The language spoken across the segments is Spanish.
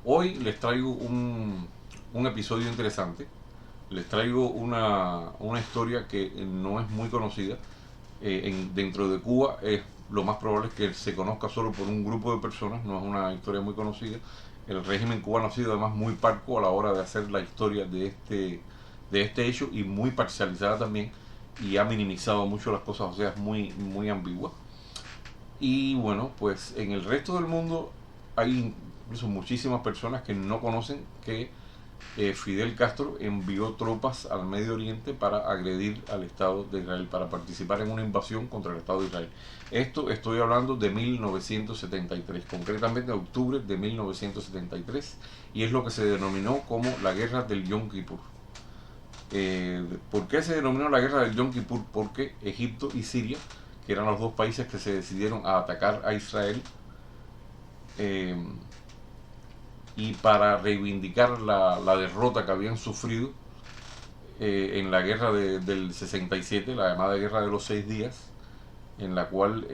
Hoy les traigo un episodio interesante. Les traigo una historia que no es muy conocida. Dentro de Cuba lo más probable es que se conozca solo por un grupo de personas, no es una historia muy conocida. El régimen cubano ha sido además muy parco a la hora de hacer la historia de este hecho y muy parcializada también, y ha minimizado mucho las cosas, o sea, es muy ambigua. Y bueno, pues en el resto del mundo hay incluso muchísimas personas que no conocen que Fidel Castro envió tropas al Medio Oriente para agredir al Estado de Israel, para participar en una invasión contra el Estado de Israel. Esto estoy hablando de 1973, concretamente de octubre de 1973, y es lo que se denominó como la Guerra del Yom Kippur. ¿Por qué se denominó la Guerra del Yom Kippur? Porque Egipto y Siria, que eran los dos países que se decidieron a atacar a Israel, eh, y para reivindicar la derrota que habían sufrido en la guerra del 67, la llamada Guerra de los 6 días, en la cual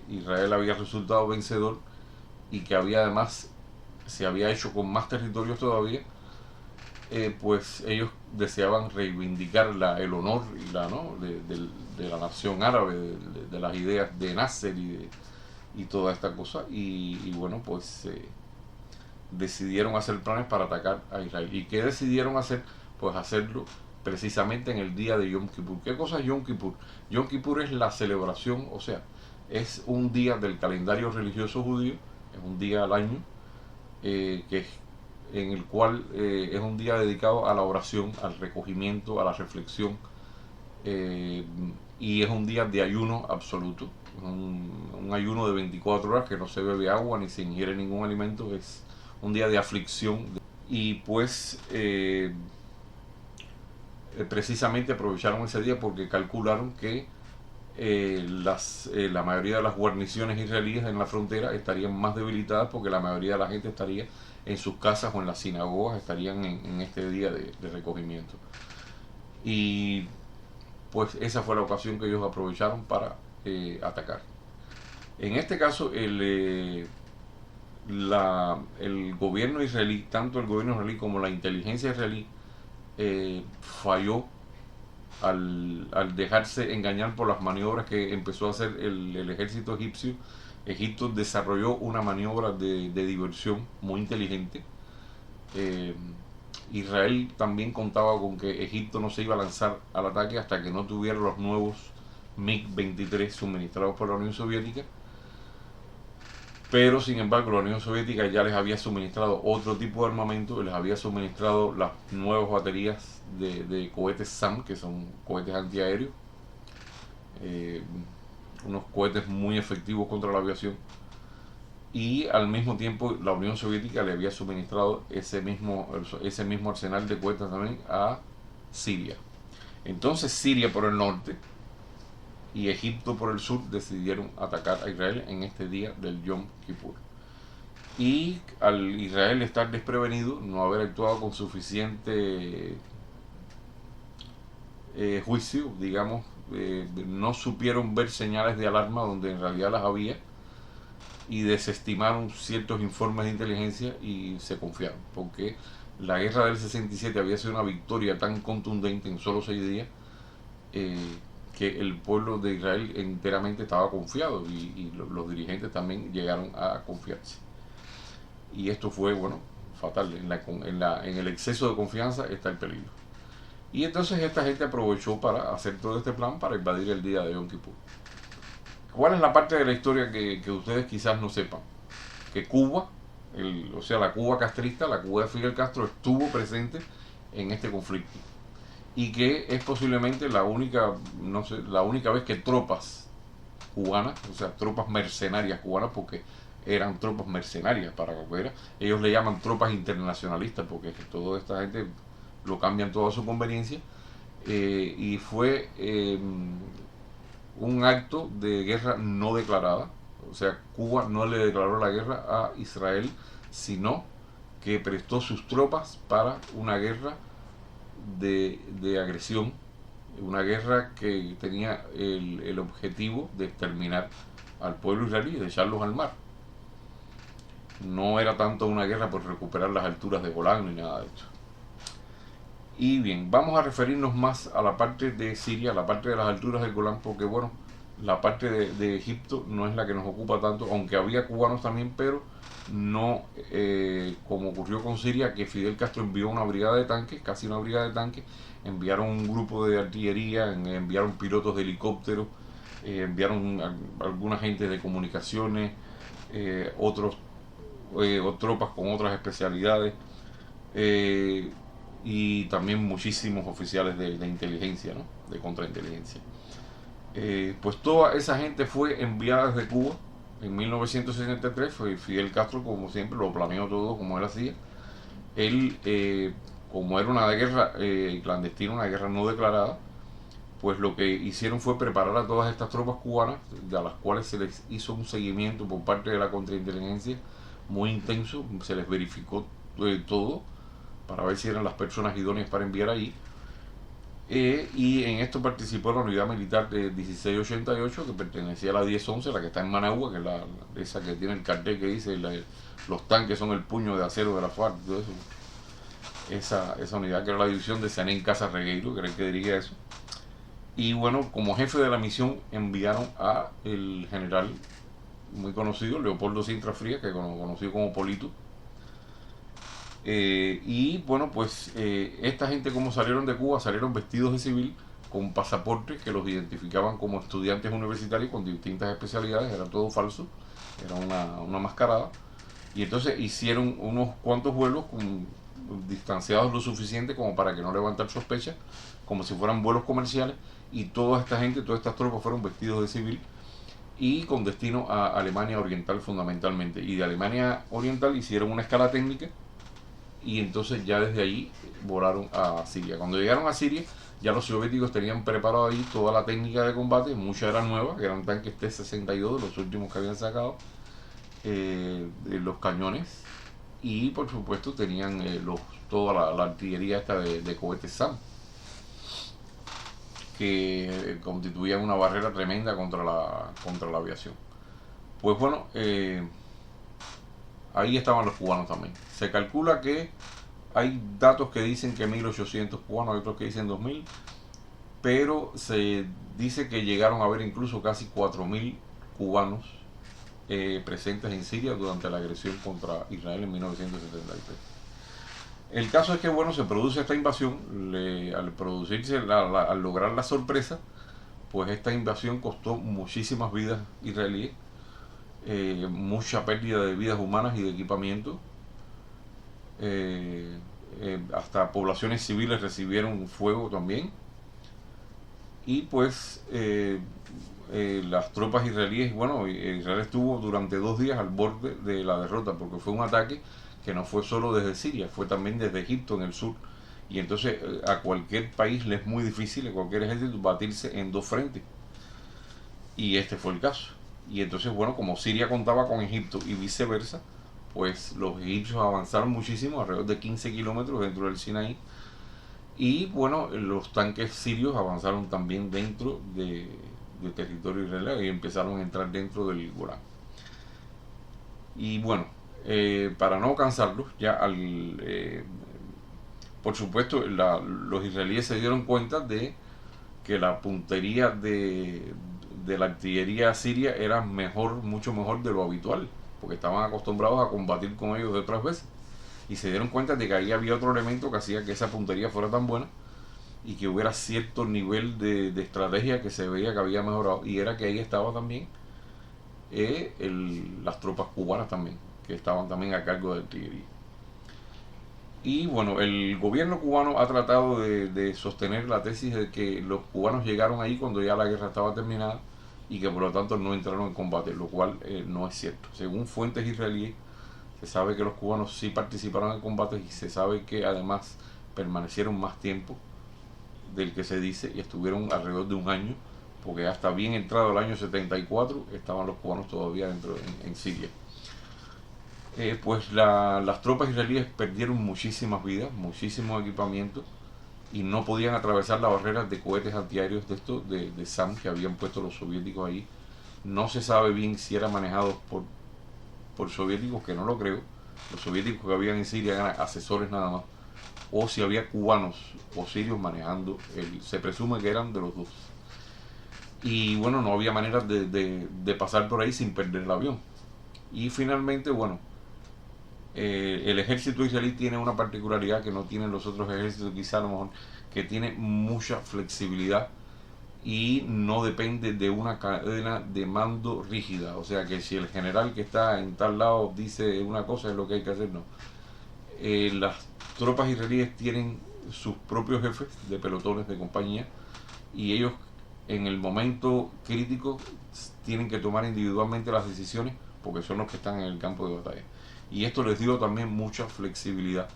Israel había resultado vencedor y que había además se había hecho con más territorios todavía. Pues ellos deseaban reivindicar el honor y de la nación árabe, de las ideas de Nasser y toda esta cosa. Y bueno, pues decidieron hacer planes para atacar a Israel. ¿Y qué decidieron hacer? Pues hacerlo precisamente en el día de Yom Kippur. ¿Qué cosa es Yom Kippur? Yom Kippur es la celebración, o sea, es un día del calendario religioso judío, es un día al año, que en el cual es un día dedicado a la oración, al recogimiento, a la reflexión, eh, y es un día de ayuno absoluto, un ayuno de 24 horas que no se bebe agua ni se ingiere ningún alimento, es un día de aflicción. Y pues precisamente aprovecharon ese día porque calcularon que la mayoría de las guarniciones israelíes en la frontera estarían más debilitadas, porque la mayoría de la gente estaría en sus casas o en las sinagogas, estarían en este día de recogimiento. Y pues esa fue la ocasión que ellos aprovecharon para atacar. En este caso, el gobierno israelí, tanto el gobierno israelí como la inteligencia israelí, falló al dejarse engañar por las maniobras que empezó a hacer el ejército egipcio. Egipto desarrolló una maniobra de diversión muy inteligente. Eh, Israel también contaba con que Egipto no se iba a lanzar al ataque hasta que no tuviera los nuevos MiG-23 suministrados por la Unión Soviética. Pero sin embargo la Unión Soviética ya les había suministrado otro tipo de armamento, les había suministrado las nuevas baterías de cohetes SAM, que son cohetes antiaéreos, eh, unos cohetes muy efectivos contra la aviación. Y al mismo tiempo la Unión Soviética le había suministrado ese mismo arsenal de cohetes también a Siria. Entonces Siria por el norte y Egipto por el sur decidieron atacar a Israel en este día del Yom Kippur. Y al Israel estar desprevenido, no haber actuado con suficiente juicio, digamos, no supieron ver señales de alarma donde en realidad las había, y desestimaron ciertos informes de inteligencia y se confiaron, porque la guerra del 67 había sido una victoria tan contundente en solo 6 días, eh, que el pueblo de Israel enteramente estaba confiado, y los dirigentes también llegaron a confiarse. Y esto fue, bueno, fatal. En el exceso de confianza está el peligro. Y entonces esta gente aprovechó para hacer todo este plan para invadir el día de Yom Kippur. ¿Cuál es la parte de la historia que ustedes quizás no sepan? Que Cuba, o sea, la Cuba castrista, la Cuba de Fidel Castro, estuvo presente en este conflicto, y que es posiblemente la única, no sé, la única vez que tropas cubanas, o sea, tropas mercenarias cubanas, porque eran tropas mercenarias para Capoeira, ellos le llaman tropas internacionalistas porque toda esta gente lo cambian todo a su conveniencia, y fue un acto de guerra no declarada, o sea, Cuba no le declaró la guerra a Israel, sino que prestó sus tropas para una guerra de agresión, una guerra que tenía el objetivo de exterminar al pueblo israelí, de echarlos al mar. No era tanto una guerra por recuperar las alturas de Golán ni nada de esto. Y bien, vamos a referirnos más a la parte de Siria, a la parte de las alturas del Golán, porque bueno, la parte de Egipto no es la que nos ocupa tanto, aunque había cubanos también, pero no como ocurrió con Siria, que Fidel Castro envió una brigada de tanques, casi una brigada de tanques, enviaron un grupo de artillería, enviaron pilotos de helicópteros, enviaron alguna gente de comunicaciones, otros tropas con otras especialidades, y también muchísimos oficiales de inteligencia, ¿no? De contrainteligencia. Pues toda esa gente fue enviada desde Cuba en 1963. Fue Fidel Castro, como siempre, lo planeó todo como él hacía. Él, como era una guerra clandestina, una guerra no declarada, pues lo que hicieron fue preparar a todas estas tropas cubanas, a las cuales se les hizo un seguimiento por parte de la contrainteligencia muy intenso, se les verificó todo para ver si eran las personas idóneas para enviar ahí. Y en esto participó la unidad militar de 1688, que pertenecía a la 1011, la que está en Managua, que es esa que tiene el cartel que dice los tanques son el puño de acero de la FARC, todo eso. Esa unidad, que era la división de Senén Casa Regueiro, que era el que dirigía eso. Y bueno, como jefe de la misión enviaron a el general muy conocido, Leopoldo Sintra Frías, que conocido como Polito. Y bueno, pues esta gente, como salieron de Cuba, salieron vestidos de civil con pasaportes que los identificaban como estudiantes universitarios con distintas especialidades. Era todo falso, era una mascarada. Y entonces hicieron unos cuantos vuelos distanciados lo suficiente como para que no levantar sospechas, como si fueran vuelos comerciales. Y toda esta gente, todas estas tropas fueron vestidos de civil y con destino a Alemania Oriental fundamentalmente. Y de Alemania Oriental hicieron una escala técnica y entonces ya desde allí volaron a Siria. Cuando llegaron a Siria, ya los soviéticos tenían preparado ahí toda la técnica de combate, muchas eran nuevas, eran tanques T-62, los últimos que habían sacado, los cañones, y por supuesto tenían toda la artillería esta de cohetes SAM, que constituían una barrera tremenda contra la aviación. Pues bueno, ahí estaban los cubanos también. Se calcula que hay datos que dicen que 1800 cubanos, hay otros que dicen 2000, pero se dice que llegaron a haber incluso casi 4000 cubanos presentes en Siria durante la agresión contra Israel en 1973. El caso es que bueno, se produce esta invasión, al producirse, al lograr la sorpresa, pues esta invasión costó muchísimas vidas israelíes, mucha pérdida de vidas humanas y de equipamiento. Hasta poblaciones civiles recibieron fuego también. Y pues las tropas israelíes, bueno, Israel estuvo durante 2 días al borde de la derrota, porque fue un ataque que no fue solo desde Siria, fue también desde Egipto en el sur. Y entonces a cualquier país le es muy difícil, a cualquier ejército, batirse en 2 frentes. Y este fue el caso. Y entonces, bueno, como Siria contaba con Egipto y viceversa, pues los egipcios avanzaron muchísimo, alrededor de 15 kilómetros dentro del Sinaí. Y bueno, los tanques sirios avanzaron también dentro de territorio israelí y empezaron a entrar dentro del Golán. Y bueno, para no cansarlos, ya por supuesto, los israelíes se dieron cuenta de que la puntería de la artillería siria era mucho mejor de lo habitual, porque estaban acostumbrados a combatir con ellos de otras veces. Y se dieron cuenta de que ahí había otro elemento que hacía que esa puntería fuera tan buena y que hubiera cierto nivel de estrategia que se veía que había mejorado. Y era que ahí estaba también las tropas cubanas también, que estaban también a cargo de artillería. Y bueno, el gobierno cubano ha tratado de sostener la tesis de que los cubanos llegaron ahí cuando ya la guerra estaba terminada y que por lo tanto no entraron en combate, lo cual no es cierto. Según fuentes israelíes, se sabe que los cubanos sí participaron en combates y se sabe que además permanecieron más tiempo del que se dice y estuvieron alrededor de 1 año, porque hasta bien entrado el año 74 estaban los cubanos todavía dentro en Siria. Pues las tropas israelíes perdieron muchísimas vidas, muchísimo equipamiento y no podían atravesar las barreras de cohetes antiaéreos de SAM que habían puesto los soviéticos ahí. No se sabe bien si eran manejados por soviéticos, que no lo creo. Los soviéticos que habían en Siria eran asesores nada más, o si había cubanos o sirios manejando, se presume que eran de los dos. Y bueno, no había manera de pasar por ahí sin perder el avión. Y finalmente, bueno, el ejército israelí tiene una particularidad que no tienen los otros ejércitos, quizá a lo mejor, que tiene mucha flexibilidad y no depende de una cadena de mando rígida. O sea que si el general que está en tal lado dice una cosa, es lo que hay que hacer, no. Las tropas israelíes tienen sus propios jefes de pelotones de compañía, y ellos en el momento crítico tienen que tomar individualmente las decisiones, porque son los que están en el campo de batalla. Y esto les dio también mucha flexibilidad,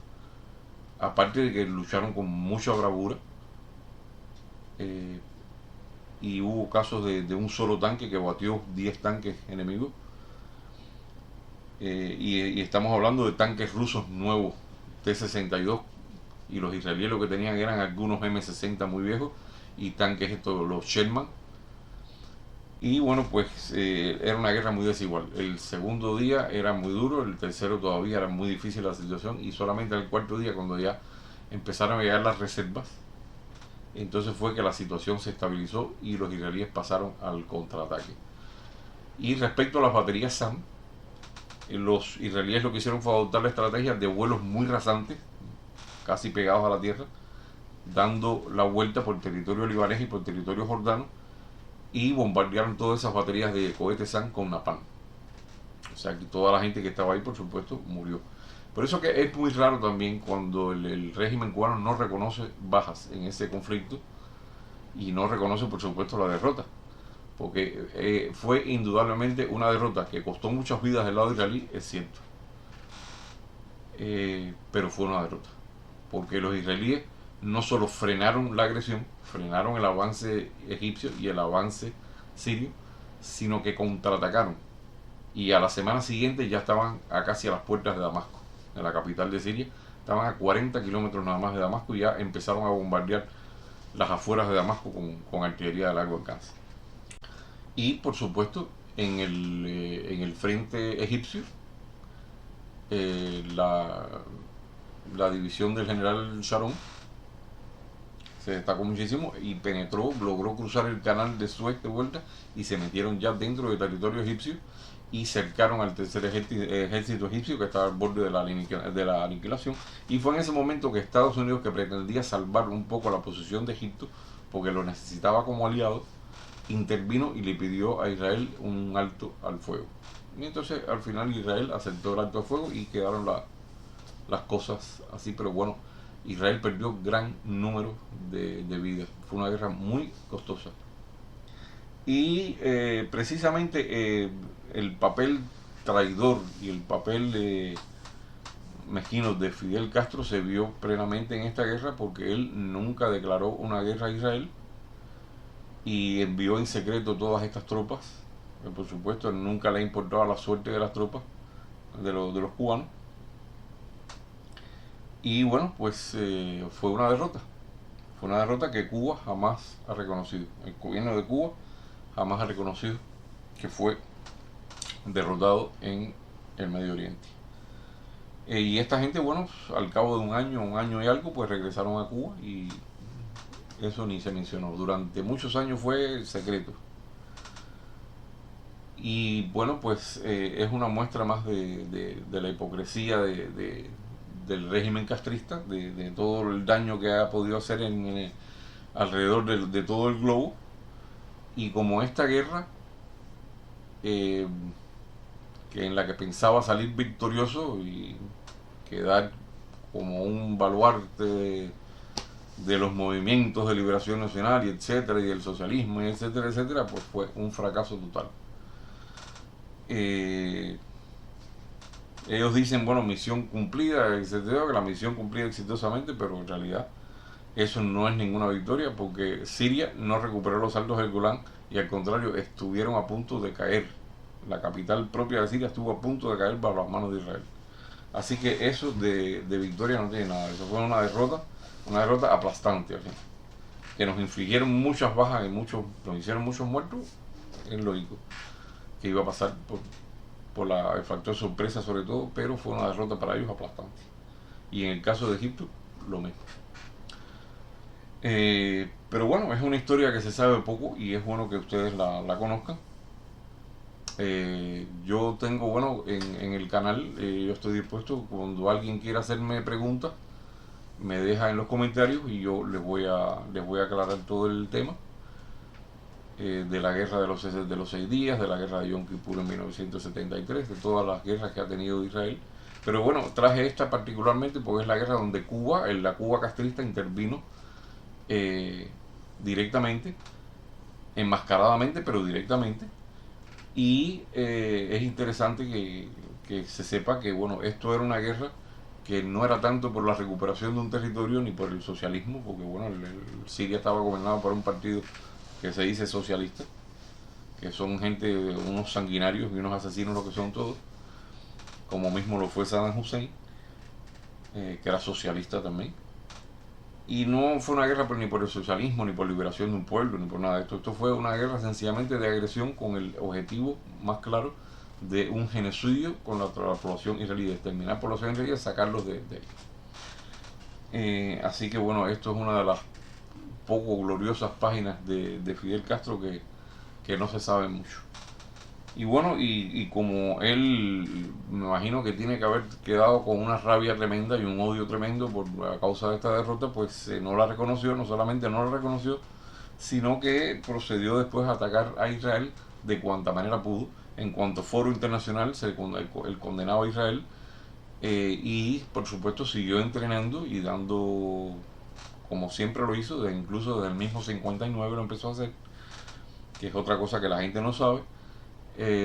aparte de que lucharon con mucha bravura. Y hubo casos de un solo tanque que batió 10 tanques enemigos. Y estamos hablando de tanques rusos nuevos, T-62, y los israelíes lo que tenían eran algunos M-60 muy viejos y tanques estos, los Sherman. Y bueno, pues era una guerra muy desigual. El segundo día era muy duro, el tercero todavía era muy difícil la situación, y solamente el cuarto día, cuando ya empezaron a llegar las reservas, entonces fue que la situación se estabilizó y los israelíes pasaron al contraataque. Y respecto a las baterías SAM, los israelíes lo que hicieron fue adoptar la estrategia de vuelos muy rasantes, casi pegados a la tierra, dando la vuelta por territorio libanés y por territorio jordano, y bombardearon todas esas baterías de cohetes SAM con napalm. O sea que toda la gente que estaba ahí, por supuesto, murió. Por eso que es muy raro también cuando el régimen cubano no reconoce bajas en ese conflicto, y no reconoce, por supuesto, la derrota, porque fue indudablemente una derrota que costó muchas vidas del lado israelí, es cierto, pero fue una derrota, porque los israelíes no solo frenaron la agresión, frenaron el avance egipcio y el avance sirio, sino que contraatacaron, y a la semana siguiente ya estaban casi a las puertas de Damasco, de la capital de Siria. Estaban a 40 kilómetros nada más de Damasco, y ya empezaron a bombardear las afueras de Damasco con artillería de largo alcance. Y por supuesto, en el frente egipcio, la división del general Sharon se destacó muchísimo y penetró, logró cruzar el canal de Suez de vuelta, y se metieron ya dentro del territorio egipcio y cercaron al tercer ejército egipcio, que estaba al borde de la aniquilación. Y fue en ese momento que Estados Unidos, que pretendía salvar un poco la posición de Egipto porque lo necesitaba como aliado, intervino y le pidió a Israel un alto al fuego. Y entonces al final Israel aceptó el alto al fuego y quedaron las cosas así. Pero bueno, Israel perdió gran número de vidas. Fue una guerra muy costosa. Y precisamente el papel traidor y el papel mezquino de Fidel Castro se vio plenamente en esta guerra, porque él nunca declaró una guerra a Israel y envió en secreto todas estas tropas. Por supuesto, nunca le importaba la suerte de las tropas, de los cubanos. Y bueno, pues fue una derrota. Fue una derrota que Cuba jamás ha reconocido. El gobierno de Cuba jamás ha reconocido que fue derrotado en el Medio Oriente. Y esta gente, bueno, al cabo de un año y algo, pues regresaron a Cuba, y eso ni se mencionó. Durante muchos años fue secreto. Y bueno, pues es una muestra más de la hipocresía del régimen castrista, de todo el daño que ha podido hacer alrededor de todo el globo. Y como esta guerra, que en la que pensaba salir victorioso y quedar como un baluarte de los movimientos de liberación nacional, y etcétera, y del socialismo, y etcétera, etcétera, pues fue un fracaso total. Ellos dicen, bueno, misión cumplida, etcétera, que la misión cumplida exitosamente, pero en realidad eso no es ninguna victoria, porque Siria no recuperó los Altos del Golán, y al contrario, estuvieron a punto de caer. La capital propia de Siria estuvo a punto de caer bajo las manos de Israel. Así que eso de victoria no tiene nada. Eso fue una derrota aplastante, al fin. Que nos infligieron muchas bajas y nos hicieron muchos muertos. Es lógico que iba a pasar por el factor sorpresa sobre todo, pero fue una derrota para ellos aplastante. Y en el caso de Egipto, lo mismo. Pero bueno, es una historia que se sabe poco y es bueno que ustedes la conozcan. Yo tengo, bueno, en el canal, yo estoy dispuesto, cuando alguien quiera hacerme preguntas, me deja en los comentarios y yo les voy a aclarar todo el tema de la guerra de los 6 días, de la guerra de Yom Kippur en 1973, de todas las guerras que ha tenido Israel. Pero bueno, traje esta particularmente porque es la guerra donde la Cuba castrista intervino directamente, enmascaradamente, pero directamente. Y es interesante que se sepa que bueno, esto era una guerra que no era tanto por la recuperación de un territorio ni por el socialismo, porque bueno, Siria estaba gobernado por un partido que se dice socialista, que son gente, unos sanguinarios y unos asesinos lo que son todos, como mismo lo fue Saddam Hussein, que era socialista también. Y no fue una guerra ni por el socialismo, ni por liberación de un pueblo, ni por nada de esto. Esto fue una guerra sencillamente de agresión con el objetivo más claro de un genocidio con la población israelí, de exterminar por la población israelí y sacarlos de ahí. Así que bueno, esto es una de las poco gloriosas páginas de Fidel Castro que no se sabe mucho. Y bueno, y como él, me imagino que tiene que haber quedado con una rabia tremenda y un odio tremendo por a causa de esta derrota, pues no la reconoció, no solamente no la reconoció, sino que procedió después a atacar a Israel de cuanta manera pudo. En cuanto foro internacional, el condenado a Israel, y por supuesto siguió entrenando y dando, como siempre lo hizo, incluso desde el mismo 59 lo empezó a hacer, que es otra cosa que la gente no sabe.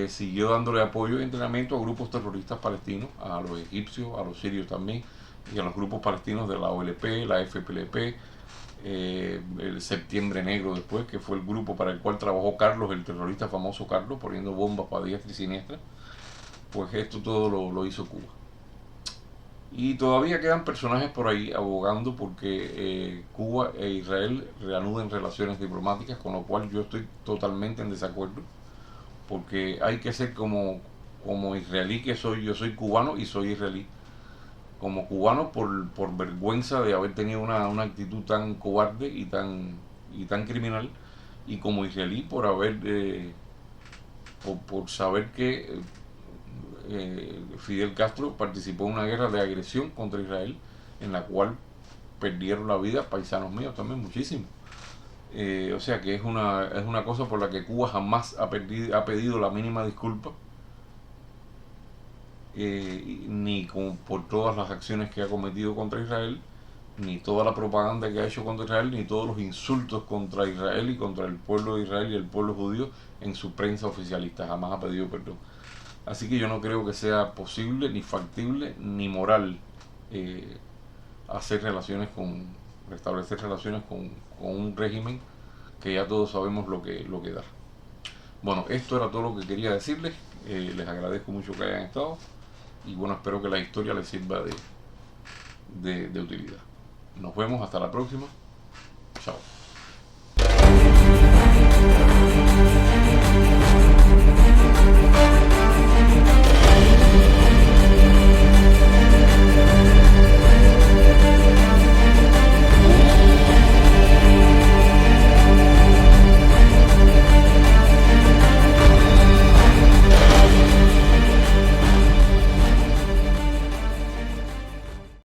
Siguió dándole apoyo y entrenamiento a grupos terroristas palestinos, a los egipcios, a los sirios también, y a los grupos palestinos de la OLP, la FPLP, el Septiembre Negro después, que fue el grupo para el cual trabajó Carlos, el terrorista famoso Carlos, poniendo bombas para diestra y siniestra. Pues esto todo lo hizo Cuba. Y todavía quedan personajes por ahí abogando porque Cuba e Israel reanuden relaciones diplomáticas, con lo cual yo estoy totalmente en desacuerdo, porque hay que ser como israelí que soy, yo soy cubano y soy israelí. Como cubano por vergüenza de haber tenido una actitud tan cobarde y tan criminal, y como israelí por haber por saber que Fidel Castro participó en una guerra de agresión contra Israel en la cual perdieron la vida paisanos míos también muchísimo. O sea que es una cosa por la que Cuba jamás ha pedido la mínima disculpa, ni por todas las acciones que ha cometido contra Israel, ni toda la propaganda que ha hecho contra Israel, ni todos los insultos contra Israel y contra el pueblo de Israel y el pueblo judío en su prensa oficialista. Jamás ha pedido perdón. Así que yo no creo que sea posible, ni factible, ni moral restablecer relaciones con un régimen que ya todos sabemos lo que da. Bueno, esto era todo lo que quería decirles. Les agradezco mucho que hayan estado y bueno, espero que la historia les sirva de utilidad. Nos vemos hasta la próxima. Chao.